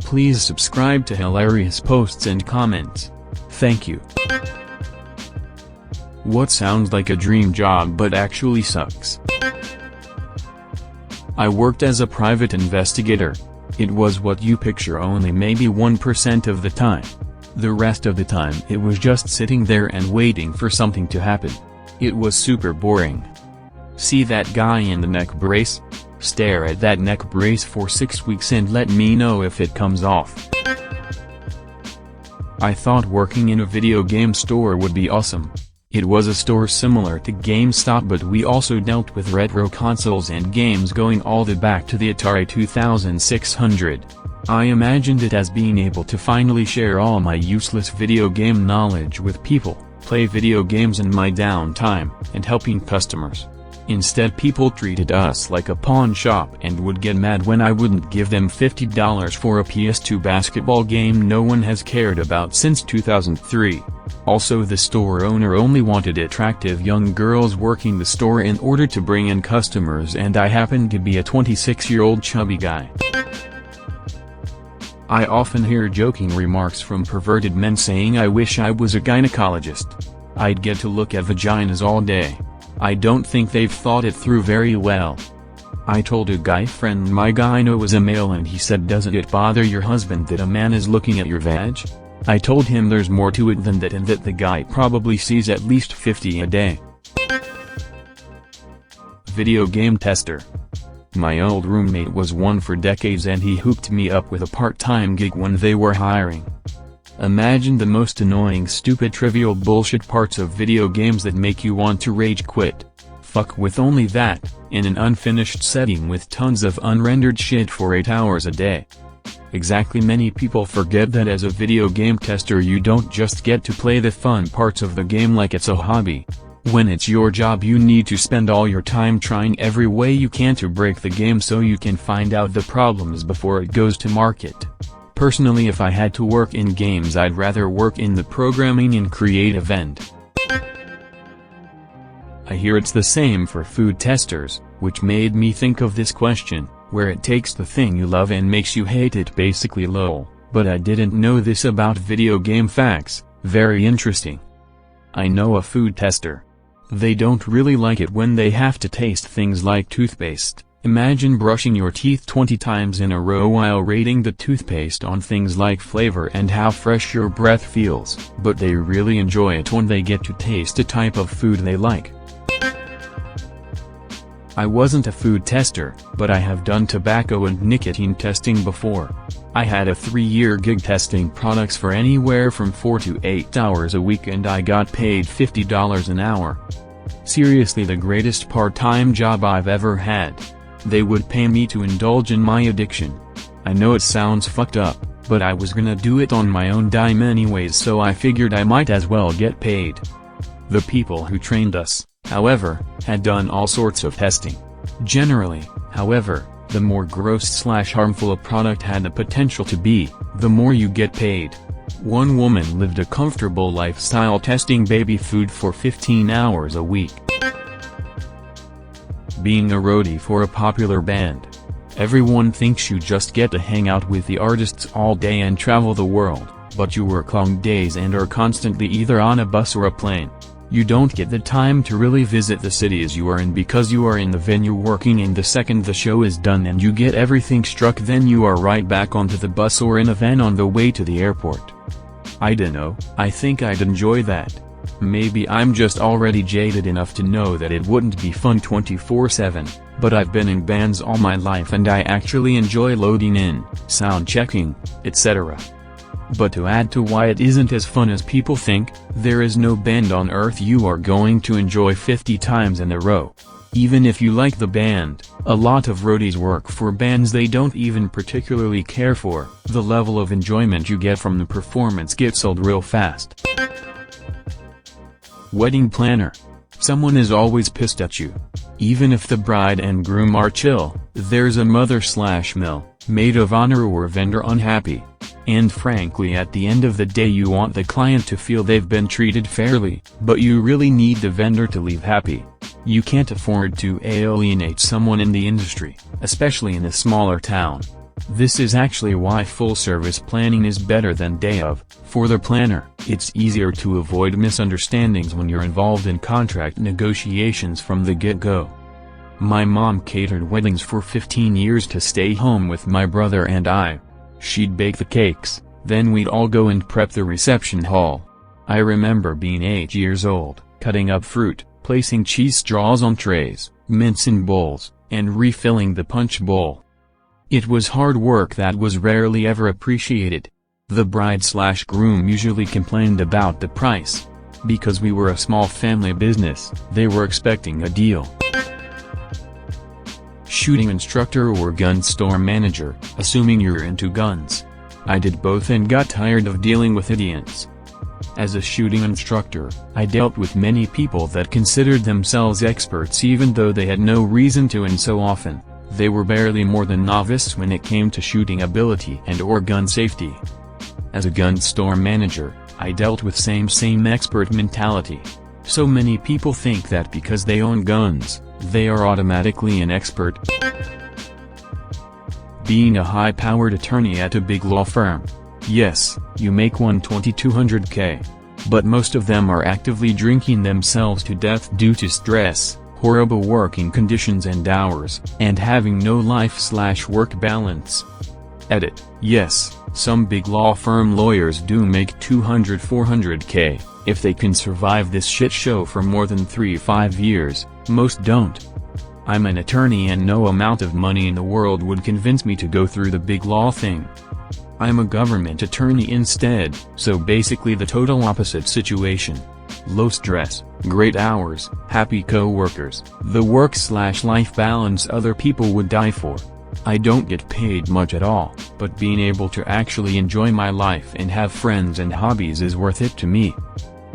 Please subscribe to hilarious posts and comments. Thank you. What sounds like a dream job but actually sucks? I worked as a private investigator. It was what you picture, only maybe 1% of the time. The rest of the time it was just sitting there and waiting for something to happen. It was super boring. See that guy in the neck brace? Stare at that neck brace for 6 weeks and let me know if it comes off. I thought working in a video game store would be awesome. It was a store similar to GameStop, but we also dealt with retro consoles and games going all the way back to the Atari 2600. I imagined it as being able to finally share all my useless video game knowledge with people, play video games in my downtime, and helping customers. Instead, people treated us like a pawn shop and would get mad when I wouldn't give them $50 for a PS2 basketball game no one has cared about since 2003. Also, the store owner only wanted attractive young girls working the store in order to bring in customers, and I happened to be a 26-year-old chubby guy. I often hear joking remarks from perverted men saying I wish I was a gynecologist. I'd get to look at vaginas all day. I don't think they've thought it through very well. I told a guy friend my gyno was a male, and he said, "Doesn't it bother your husband that a man is looking at your vag?" I told him there's more to it than that, and that the guy probably sees at least 50 a day. Video game tester. My old roommate was one for decades, and he hooked me up with a part-time gig when they were hiring. Imagine the most annoying, stupid, trivial bullshit parts of video games that make you want to rage quit. Fuck with only that, in an unfinished setting with tons of unrendered shit for 8 hours a day. Exactly. Many people forget that as a video game tester you don't just get to play the fun parts of the game like it's a hobby. When it's your job, you need to spend all your time trying every way you can to break the game so you can find out the problems before it goes to market. Personally, if I had to work in games, I'd rather work in the programming and creative end. I hear it's the same for food testers, which made me think of this question, where it takes the thing you love and makes you hate it, basically. Lol, but I didn't know this about video game facts. Very interesting. I know a food tester. They don't really like it when they have to taste things like toothpaste. Imagine brushing your teeth 20 times in a row while rating the toothpaste on things like flavor and how fresh your breath feels, but they really enjoy it when they get to taste a type of food they like. I wasn't a food tester, but I have done tobacco and nicotine testing before. I had a 3-year gig testing products for anywhere from 4 to 8 hours a week, and I got paid $50 an hour. Seriously, the greatest part-time job I've ever had. They would pay me to indulge in my addiction. I know it sounds fucked up, but I was gonna do it on my own dime anyways, so I figured I might as well get paid. The people who trained us, however, had done all sorts of testing. Generally, however, the more gross/harmful a product had the potential to be, the more you get paid. One woman lived a comfortable lifestyle testing baby food for 15 hours a week. Being a roadie for a popular band. Everyone thinks you just get to hang out with the artists all day and travel the world, but you work long days and are constantly either on a bus or a plane. You don't get the time to really visit the cities you are in because you are in the venue working, and the second the show is done and you get everything struck, then you are right back onto the bus or in a van on the way to the airport. I dunno, I think I'd enjoy that. Maybe I'm just already jaded enough to know that it wouldn't be fun 24/7, but I've been in bands all my life and I actually enjoy loading in, sound checking, etc. But to add to why it isn't as fun as people think, there is no band on earth you are going to enjoy 50 times in a row. Even if you like the band, a lot of roadies work for bands they don't even particularly care for. The level of enjoyment you get from the performance gets old real fast. Wedding planner. Someone is always pissed at you. Even if the bride and groom are chill, there's a mother/mill, maid of honor or vendor unhappy. And frankly, at the end of the day you want the client to feel they've been treated fairly, but you really need the vendor to leave happy. You can't afford to alienate someone in the industry, especially in a smaller town. This is actually why full-service planning is better than day of. For the planner, it's easier to avoid misunderstandings when you're involved in contract negotiations from the get-go. My mom catered weddings for 15 years to stay home with my brother and I. She'd bake the cakes, then we'd all go and prep the reception hall. I remember being 8 years old, cutting up fruit, placing cheese straws on trays, mince in bowls, and refilling the punch bowl. It was hard work that was rarely ever appreciated. The bride/groom usually complained about the price. Because we were a small family business, they were expecting a deal. Shooting instructor or gun store manager, assuming you're into guns. I did both and got tired of dealing with idiots. As a shooting instructor, I dealt with many people that considered themselves experts even though they had no reason to, and so often, they were barely more than novices when it came to shooting ability and/or gun safety. As a gun store manager, I dealt with same expert mentality. So many people think that because they own guns, they are automatically an expert. Being a high-powered attorney at a big law firm. Yes, you make $2,200K. But most of them are actively drinking themselves to death due to stress, horrible working conditions and hours, and having no life/work balance. Edit. Yes, some big law firm lawyers do make $200–400K, if they can survive this shit show for more than 3–5 years, most don't. I'm an attorney and no amount of money in the world would convince me to go through the big law thing. I'm a government attorney instead, so basically the total opposite situation. Low stress, great hours, happy co-workers, the work/life balance other people would die for. I don't get paid much at all, but being able to actually enjoy my life and have friends and hobbies is worth it to me.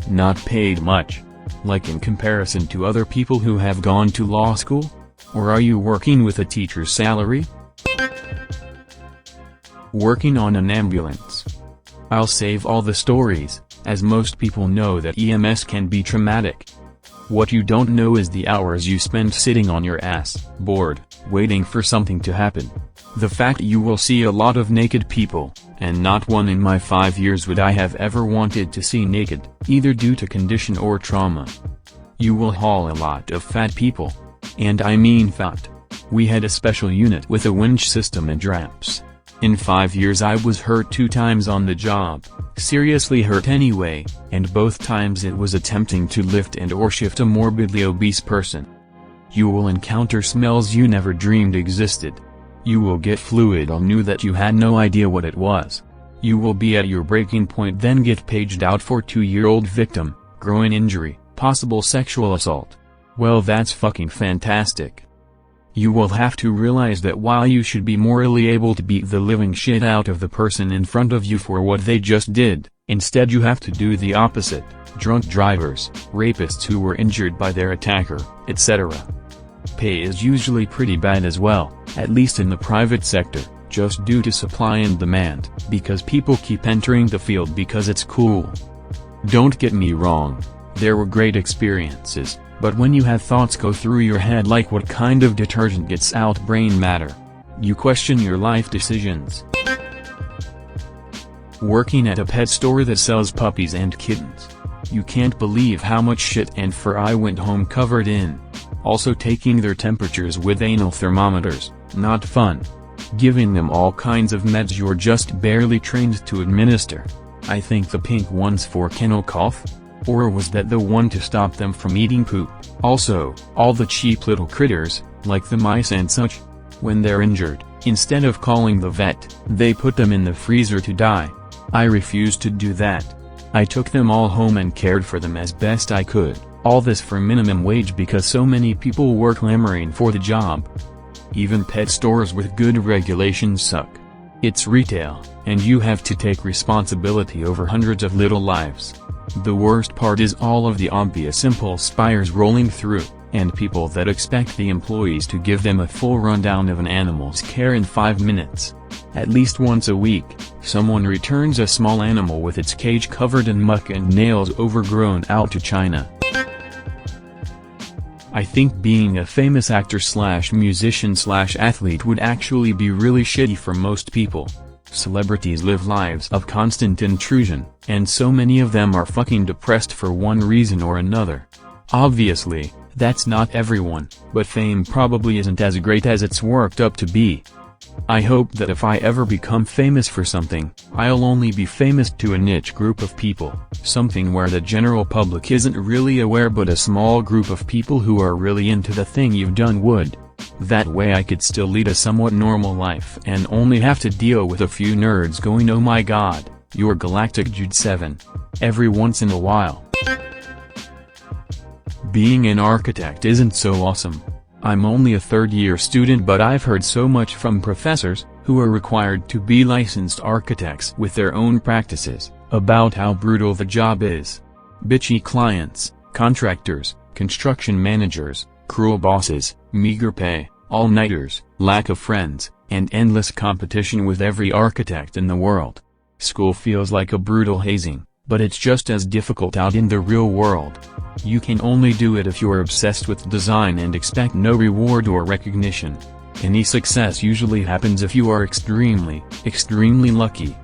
Not paid much. Like in comparison to other people who have gone to law school? Or are you working with a teacher's salary? Working on an ambulance. I'll save all the stories, as most people know that EMS can be traumatic. What you don't know is the hours you spend sitting on your ass, bored, waiting for something to happen. The fact you will see a lot of naked people, and not one in my 5 years would I have ever wanted to see naked, either due to condition or trauma. You will haul a lot of fat people. And I mean fat. We had a special unit with a winch system and ramps. In 5 years I was hurt 2 times on the job, seriously hurt anyway, and both times it was attempting to lift and/or shift a morbidly obese person. You will encounter smells you never dreamed existed. You will get fluid on you that you had no idea what it was. You will be at your breaking point, then get paged out for 2-year-old victim, groin injury, possible sexual assault. Well, that's fucking fantastic. You will have to realize that while you should be morally able to beat the living shit out of the person in front of you for what they just did, instead you have to do the opposite: drunk drivers, rapists who were injured by their attacker, etc. Pay is usually pretty bad as well, at least in the private sector, just due to supply and demand, because people keep entering the field because it's cool. Don't get me wrong, there were great experiences. But when you have thoughts go through your head like what kind of detergent gets out brain matter, you question your life decisions. Working at a pet store that sells puppies and kittens. You can't believe how much shit and fur I went home covered in. Also taking their temperatures with anal thermometers, not fun. Giving them all kinds of meds you're just barely trained to administer. I think the pink one's for kennel cough? Or was that the one to stop them from eating poop? Also, all the cheap little critters, like the mice and such, when they're injured, instead of calling the vet, they put them in the freezer to die. I refused to do that. I took them all home and cared for them as best I could, all this for minimum wage because so many people were clamoring for the job. Even pet stores with good regulations suck. It's retail, and you have to take responsibility over hundreds of little lives. The worst part is all of the obvious impulse buyers rolling through, and people that expect the employees to give them a full rundown of an animal's care in 5 minutes. At least once a week, someone returns a small animal with its cage covered in muck and nails overgrown out to China. I think being a famous actor slash musician slash athlete would actually be really shitty for most people. Celebrities live lives of constant intrusion, and so many of them are fucking depressed for one reason or another. Obviously, that's not everyone, but fame probably isn't as great as it's worked up to be. I hope that if I ever become famous for something, I'll only be famous to a niche group of people, something where the general public isn't really aware but a small group of people who are really into the thing you've done would. That way I could still lead a somewhat normal life and only have to deal with a few nerds going "Oh my god, you're Galactic Jude 7" every once in a while. Being an architect isn't so awesome. I'm only a third-year student, but I've heard so much from professors, who are required to be licensed architects with their own practices, about how brutal the job is. Bitchy clients, contractors, construction managers, cruel bosses, meager pay, all-nighters, lack of friends, and endless competition with every architect in the world. School feels like a brutal hazing, but it's just as difficult out in the real world. You can only do it if you're obsessed with design and expect no reward or recognition. Any success usually happens if you are extremely lucky.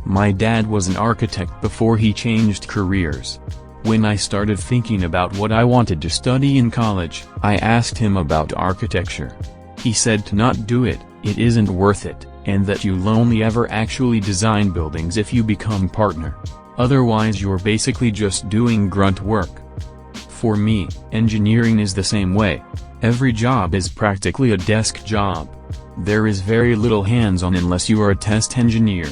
My dad was an architect before he changed careers. When I started thinking about what I wanted to study in college, I asked him about architecture. He said to not do it, it isn't worth it, and that you'll only ever actually design buildings if you become partner. Otherwise you're basically just doing grunt work. For me, engineering is the same way. Every job is practically a desk job. There is very little hands-on unless you are a test engineer.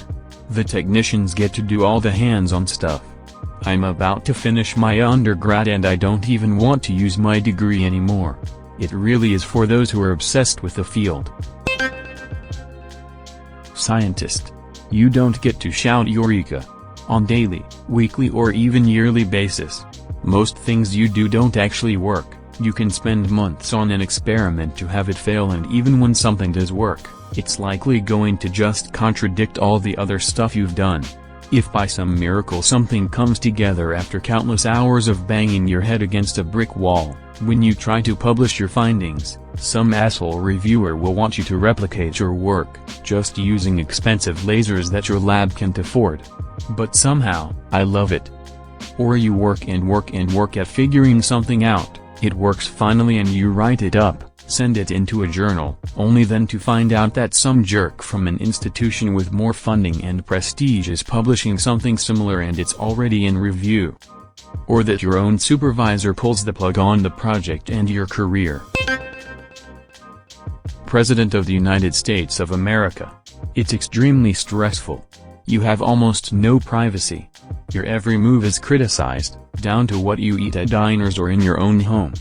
The technicians get to do all the hands-on stuff. I'm about to finish my undergrad and I don't even want to use my degree anymore. It really is for those who are obsessed with the field. Scientist. You don't get to shout Eureka on daily, weekly or even yearly basis. Most things you do don't actually work. You can spend months on an experiment to have it fail, and even when something does work, it's likely going to just contradict all the other stuff you've done. If by some miracle something comes together after countless hours of banging your head against a brick wall, when you try to publish your findings, some asshole reviewer will want you to replicate your work, just using expensive lasers that your lab can't afford. But somehow, I love it. Or you work and work and work at figuring something out, it works finally and you write it up, send it into a journal, only then to find out that some jerk from an institution with more funding and prestige is publishing something similar and it's already in review. Or that your own supervisor pulls the plug on the project and your career. President of the United States of America. It's extremely stressful. You have almost no privacy. Your every move is criticized, down to what you eat at diners or in your own home.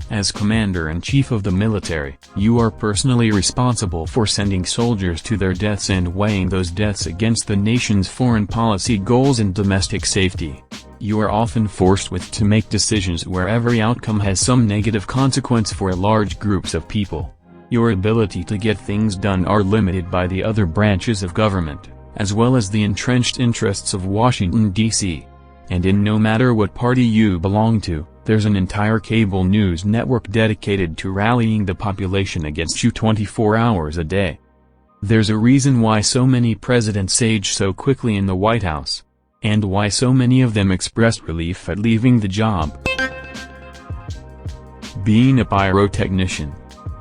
As Commander-in-Chief of the military, you are personally responsible for sending soldiers to their deaths and weighing those deaths against the nation's foreign policy goals and domestic safety. You are often forced to make decisions where every outcome has some negative consequence for large groups of people. Your ability to get things done are limited by the other branches of government, as well as the entrenched interests of Washington, D.C. And in no matter what party you belong to, there's an entire cable news network dedicated to rallying the population against you 24 hours a day. There's a reason why so many presidents age so quickly in the White House, and why so many of them expressed relief at leaving the job. Being a pyrotechnician.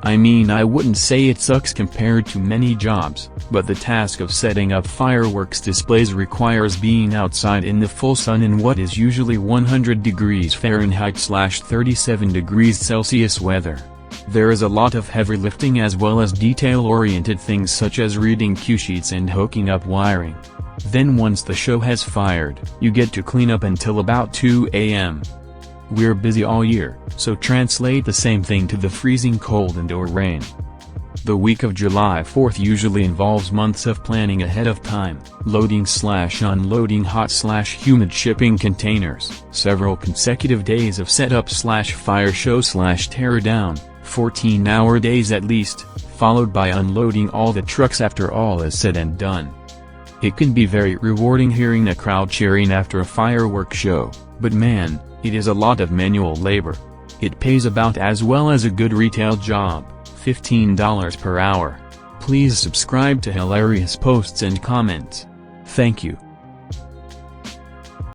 I mean, I wouldn't say it sucks compared to many jobs, but the task of setting up fireworks displays requires being outside in the full sun in what is usually 100 degrees Fahrenheit/37 degrees Celsius weather. There is a lot of heavy lifting as well as detail-oriented things such as reading cue sheets and hooking up wiring. Then once the show has fired, you get to clean up until about 2 a.m. We're busy all year, so translate the same thing to the freezing cold and/or rain. The week of July 4th usually involves months of planning ahead of time, loading/unloading hot/humid shipping containers, several consecutive days of setup/fire show/tear down, 14-hour days at least, followed by unloading all the trucks after all is said and done. It can be very rewarding hearing a crowd cheering after a fireworks show, but man, it is a lot of manual labor. It pays about as well as a good retail job, $15 per hour. Please subscribe to hilarious posts and comments. Thank you.